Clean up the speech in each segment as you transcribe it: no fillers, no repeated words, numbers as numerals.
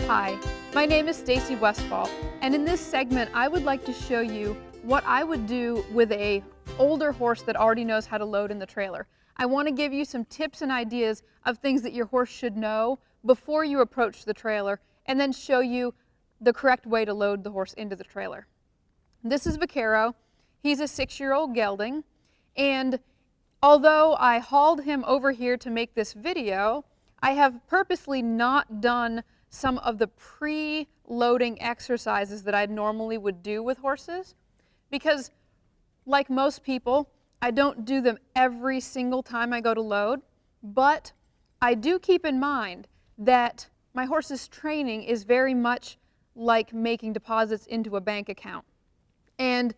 Hi, my name is Stacy Westfall, and in this segment I would like to show you what I would do with an older horse that already knows how to load in the trailer. I want to give you some tips and ideas of things that your horse should know before you approach the trailer, and then show you the correct way to load the horse into the trailer. This is Vaquero. He's a 6-year-old gelding, and although I hauled him over here to make this video, I have purposely not done some of the pre-loading exercises that I normally would do with horses, because like most people, I don't do them every single time I go to load, but I do keep in mind that my horse's training is very much like making deposits into a bank account. And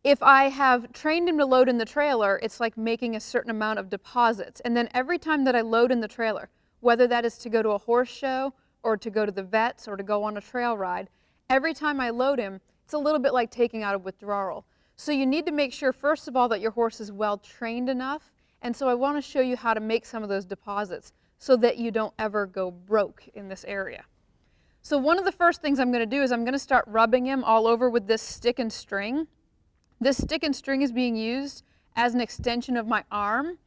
if I have trained him to load in the trailer, it's like making a certain amount of deposits. And then every time that I load in the trailer, whether that is to go to a horse show or to go to the vets or to go on a trail ride, every time I load him, it's a little bit like taking out a withdrawal. So you need to make sure, first of all, that your horse is well trained enough. And so I want to show you how to make some of those deposits so that you don't ever go broke in this area. So one of the first things I'm going to do is I'm going to start rubbing him all over with this stick and string. This stick and string is being used as an extension of my arm.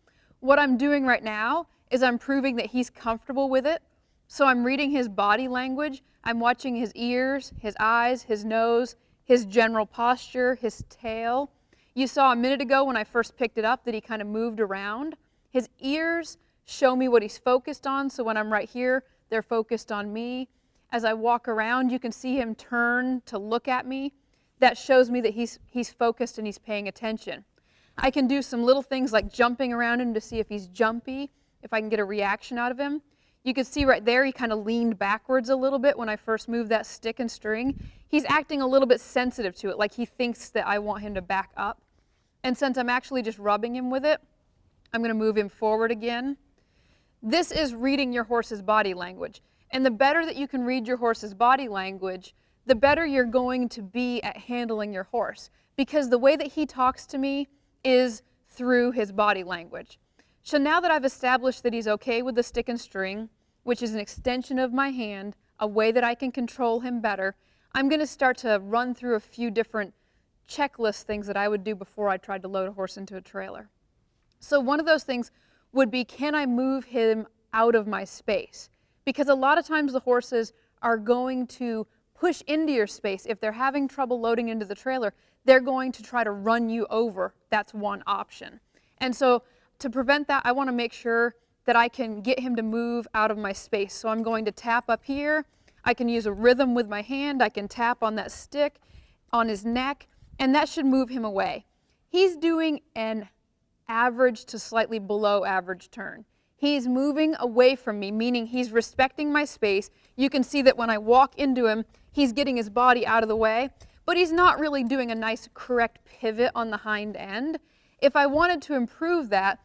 What I'm doing right now is I'm proving that he's comfortable with it. So I'm reading his body language. I'm watching his ears, his eyes, his nose, his general posture, his tail. You saw a minute ago when I first picked it up that he kind of moved around. His ears show me what he's focused on. So when I'm right here, they're focused on me. As I walk around, you can see him turn to look at me. That shows me that he's focused and he's paying attention. I can do some little things like jumping around him to see if he's jumpy, if I can get a reaction out of him. You can see right there he kind of leaned backwards a little bit when I first moved that stick and string. He's acting a little bit sensitive to it, like he thinks that I want him to back up. And since I'm actually just rubbing him with it, I'm going to move him forward again. This is reading your horse's body language. And the better that you can read your horse's body language, the better you're going to be at handling your horse. Because the way that he talks to me is through his body language. So now that I've established that he's okay with the stick and string, which is an extension of my hand, a way that I can control him better, I'm going to start to run through a few different checklist things that I would do before I tried to load a horse into a trailer. So one of those things would be, can I move him out of my space? Because a lot of times the horses are going to push into your space. If they're having trouble loading into the trailer, they're going to try to run you over. That's one option. And so to prevent that, I want to make sure that I can get him to move out of my space. So I'm going to tap up here. I can use a rhythm with my hand. I can tap on that stick, on his neck, and that should move him away. He's doing an average to slightly below average turn. He's moving away from me, meaning he's respecting my space. You can see that when I walk into him, he's getting his body out of the way, but he's not really doing a nice correct pivot on the hind end. If I wanted to improve that,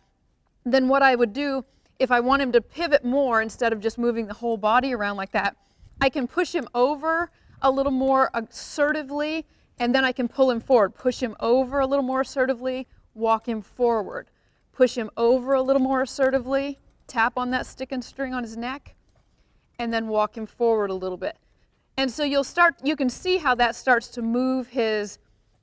then what I would do, if I want him to pivot more instead of just moving the whole body around like that, I can push him over a little more assertively, and then I can pull him forward. Push him over a little more assertively, walk him forward. Push him over a little more assertively, tap on that stick and string on his neck, and then walk him forward a little bit. And so you can see how that starts to move his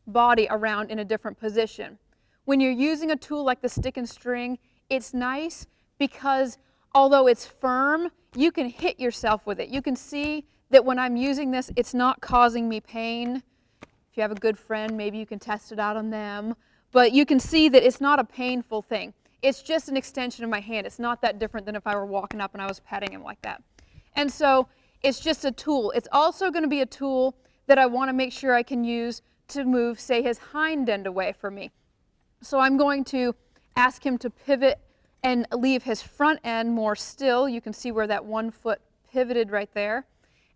body around in a different position. When you're using a tool like the stick and string, it's nice because although it's firm, you can hit yourself with it. You can see that when I'm using this, it's not causing me pain. If you have a good friend, maybe you can test it out on them. But you can see that it's not a painful thing. It's just an extension of my hand. It's not that different than if I were walking up and I was petting him like that. And so it's just a tool. It's also going to be a tool that I want to make sure I can use to move, say, his hind end away from me. So I'm going to ask him to pivot and leave his front end more still. You can see where that one foot pivoted right there.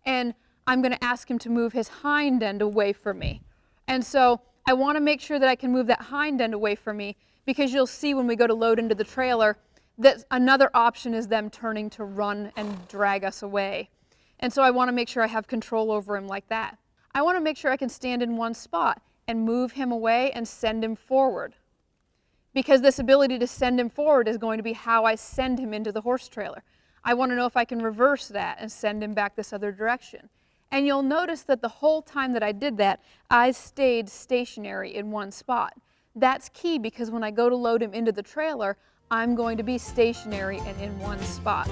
And I'm going to ask him to move his hind end away from me. And so I want to make sure that I can move that hind end away from me, because you'll see when we go to load into the trailer that another option is them turning to run and drag us away. And so I want to make sure I have control over him like that. I want to make sure I can stand in one spot and move him away and send him forward. Because this ability to send him forward is going to be how I send him into the horse trailer. I want to know if I can reverse that and send him back this other direction. And you'll notice that the whole time that I did that, I stayed stationary in one spot. That's key because when I go to load him into the trailer, I'm going to be stationary and in one spot.